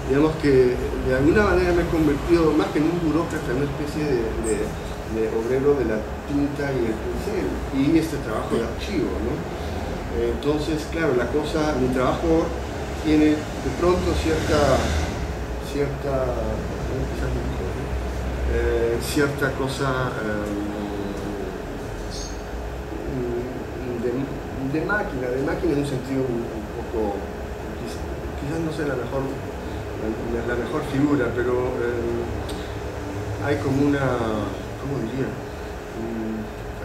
digamos que de alguna manera me he convertido más que en un burócrata, en una especie de obrero de la tinta y el pincel y este trabajo de archivo, ¿no? Entonces, claro, mi trabajo tiene de pronto cierta cosa de máquina en un sentido un poco, quizás no sea la mejor figura, pero hay como una, ¿cómo diría?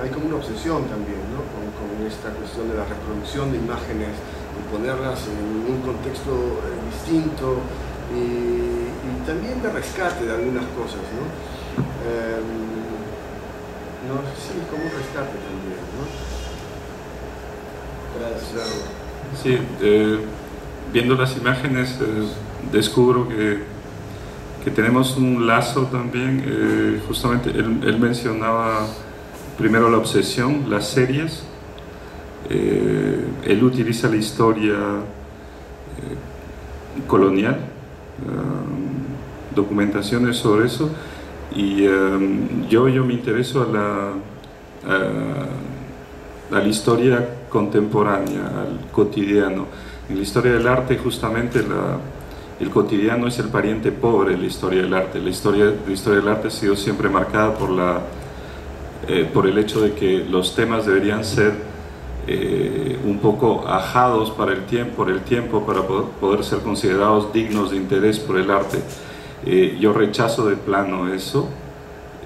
Hay como una obsesión también, ¿no? con esta cuestión de la reproducción de imágenes y ponerlas en un contexto distinto y también de rescate de algunas cosas, ¿no? Sí, como un rescate también, ¿no? Gracias. Sí, viendo las imágenes descubro que tenemos un lazo también. Justamente él mencionaba primero la obsesión, las series. Él utiliza la historia colonial, documentaciones sobre eso, y yo me intereso a la historia contemporánea, al cotidiano. En la historia del arte, justamente, el cotidiano es el pariente pobre de la historia del arte. La historia del arte ha sido siempre marcada por el hecho de que los temas deberían ser un poco ajados por el tiempo para poder ser considerados dignos de interés por el arte. Yo rechazo de plano eso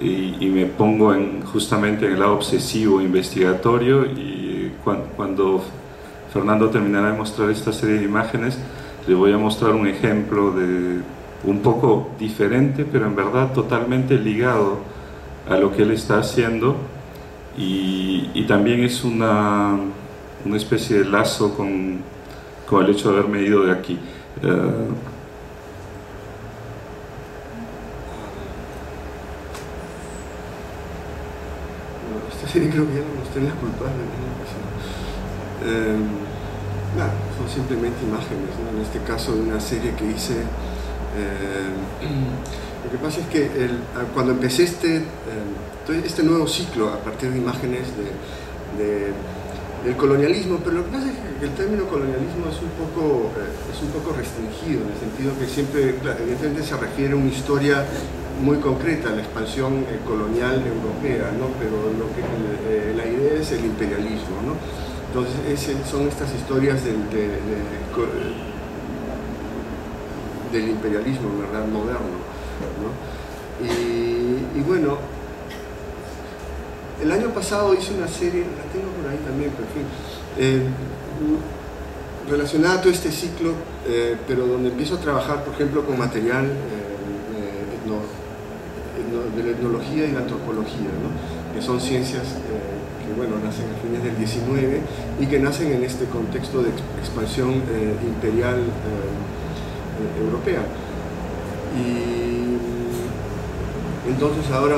y me pongo justamente en el lado obsesivo, investigatorio, y cuando Fernando terminará de mostrar esta serie de imágenes, le voy a mostrar un ejemplo un poco diferente, pero en verdad totalmente ligado a lo que él está haciendo, y también es una especie de lazo con el hecho de haberme ido de aquí. Esta serie creo que ya no mostré las culpables, nada, son simplemente imágenes, ¿no? En este caso de una serie que hice. Lo que pasa es que cuando empecé este nuevo ciclo a partir de imágenes del colonialismo, pero lo que pasa es que el término colonialismo es un poco restringido, en el sentido que siempre, evidentemente, se refiere a una historia muy concreta, a la expansión colonial europea, ¿no? Pero la idea es el imperialismo, ¿no? Entonces son estas historias del imperialismo, ¿verdad?, moderno, ¿no? Y bueno, el año pasado hice una serie, la tengo por ahí también, pero en fin, relacionada a todo este ciclo, pero donde empiezo a trabajar, por ejemplo, con material de la etnología y la antropología, ¿no? Que son ciencias que, bueno, nacen a fines del 19 y que nacen en este contexto de expansión imperial europea. Y entonces ahora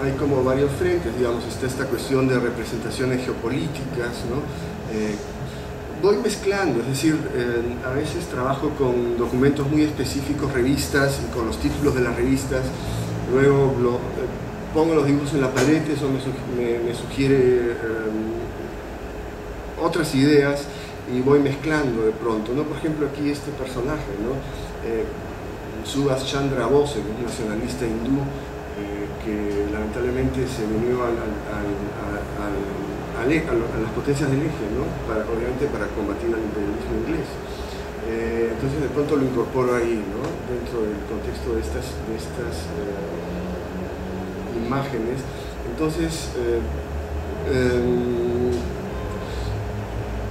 hay como varios frentes, digamos, está esta cuestión de representaciones geopolíticas, ¿no? Voy mezclando, es decir, a veces trabajo con documentos muy específicos, revistas, y con los títulos de las revistas, luego pongo los dibujos en la paleta, eso me sugiere otras ideas, y voy mezclando de pronto, ¿no? Por ejemplo, aquí este personaje, ¿no? Subhas Chandra Bose, un nacionalista hindú, que lamentablemente se unió a las potencias del eje, ¿no? Obviamente para combatir al imperialismo inglés. Entonces de pronto lo incorporo ahí, ¿no? Dentro del contexto de estas imágenes. Entonces,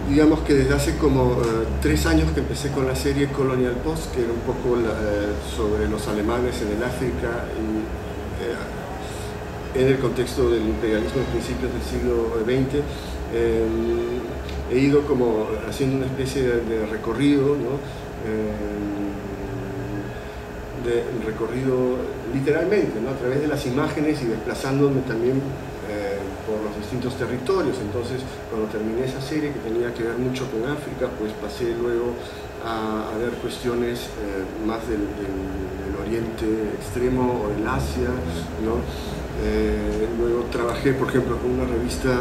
digamos que desde hace como 3 años que empecé con la serie Colonial Post, que era un poco sobre los alemanes en el África y en el contexto del imperialismo en principios del siglo XX, he ido como haciendo una especie de recorrido, ¿no? De recorrido literalmente, ¿no? A través de las imágenes y desplazándome también por los distintos territorios. Entonces, cuando terminé esa serie que tenía que ver mucho con África, pues pasé luego a ver cuestiones más del Oriente Extremo o del Asia, ¿no? Luego trabajé, por ejemplo, con una revista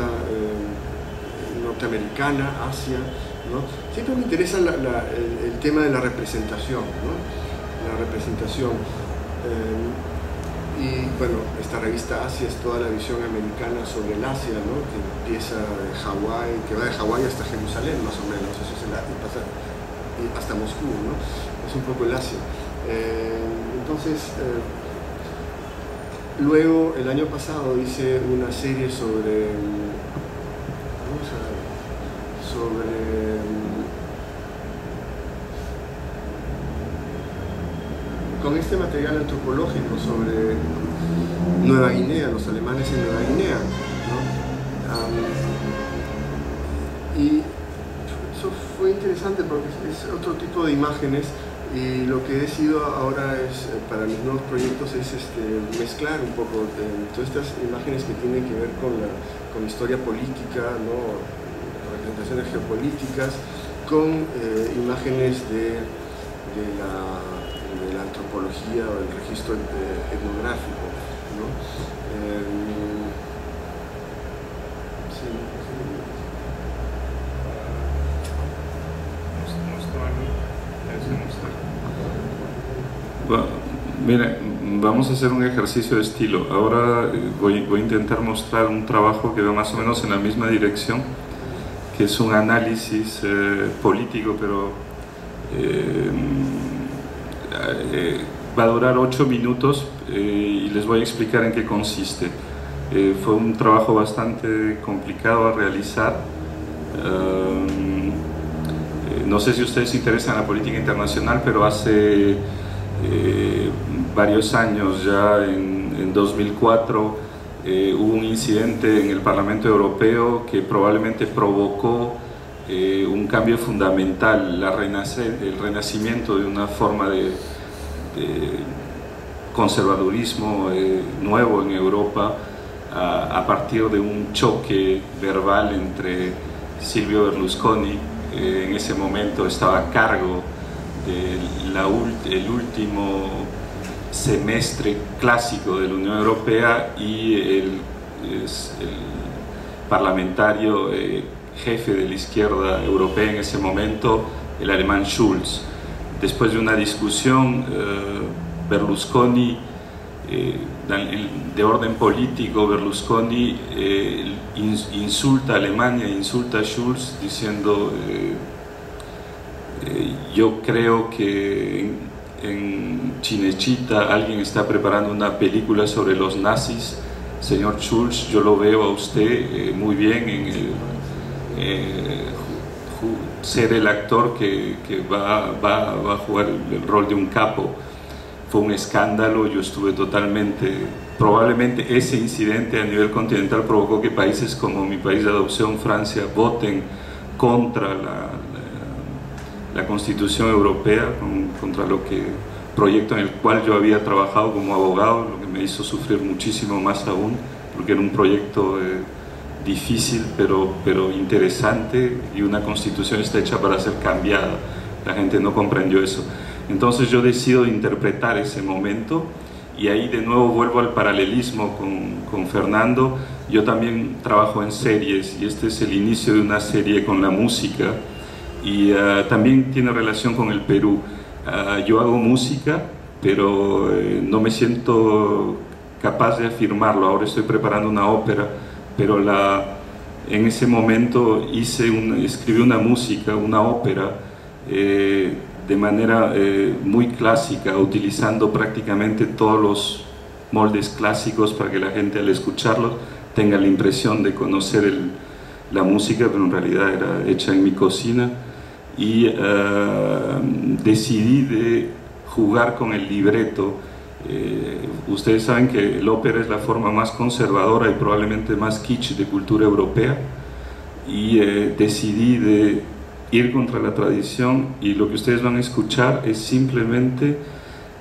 norteamericana, Asia, ¿no? Siempre me interesa el tema de la representación, ¿no? La representación. Y bueno, esta revista Asia es toda la visión americana sobre el Asia, ¿no? Que empieza de Hawái, que va de Hawái hasta Jerusalén, más o menos, eso es y pasa hasta Moscú, ¿no? Es un poco el Asia. Entonces, luego el año pasado hice una serie sobre con este material antropológico sobre Nueva Guinea, los alemanes en Nueva Guinea, ¿no? Y eso fue interesante porque es otro tipo de imágenes, y lo que he decidido ahora es, para mis nuevos proyectos, es mezclar un poco todas estas imágenes que tienen que ver con historia política, ¿no? Representaciones geopolíticas, con imágenes de la antropología o el registro etnográfico, ¿no? Sí. Mira, vamos a hacer un ejercicio de estilo. Ahora voy a intentar mostrar un trabajo que va más o menos en la misma dirección, que es un análisis político, pero va a durar 8 minutos y les voy a explicar en qué consiste. Fue un trabajo bastante complicado a realizar. No sé si ustedes se interesan en la política internacional, pero hace varios años, ya en 2004, hubo un incidente en el Parlamento Europeo que probablemente provocó un cambio fundamental, el renacimiento de una forma de conservadurismo nuevo en Europa, a partir de un choque verbal entre Silvio Berlusconi, en ese momento estaba a cargo del último semestre clásico de la Unión Europea, y el parlamentario jefe de la izquierda europea en ese momento, el alemán Schulz. Después de una discusión, Berlusconi, de orden político, Berlusconi insulta a Alemania, insulta a Schulz, diciendo yo creo que en Cinecittà alguien está preparando una película sobre los nazis. Señor Schulz, yo lo veo a usted muy bien en ser el actor que va a jugar el rol de un capo. Fue un escándalo, yo estuve totalmente... Probablemente ese incidente a nivel continental provocó que países como mi país de adopción, Francia, voten contra la Constitución Europea, contra proyecto en el cual yo había trabajado como abogado, lo que me hizo sufrir muchísimo más aún, porque era un proyecto difícil pero interesante, y una Constitución está hecha para ser cambiada. La gente no comprendió eso. Entonces yo decido interpretar ese momento, y ahí de nuevo vuelvo al paralelismo con Fernando. Yo también trabajo en series, y este es el inicio de una serie con la música, y también tiene relación con el Perú. Yo hago música, pero no me siento capaz de afirmarlo. Ahora estoy preparando una ópera, pero en ese momento escribí una música, una ópera, de manera muy clásica, utilizando prácticamente todos los moldes clásicos para que la gente, al escucharlo, tenga la impresión de conocer la música, pero en realidad era hecha en mi cocina. Y decidí de jugar con el libreto. Ustedes saben que el ópera es la forma más conservadora y probablemente más kitsch de cultura europea, y decidí de ir contra la tradición, y lo que ustedes van a escuchar es simplemente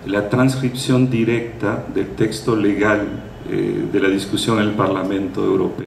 la transcripción directa del texto legal de la discusión en el Parlamento Europeo.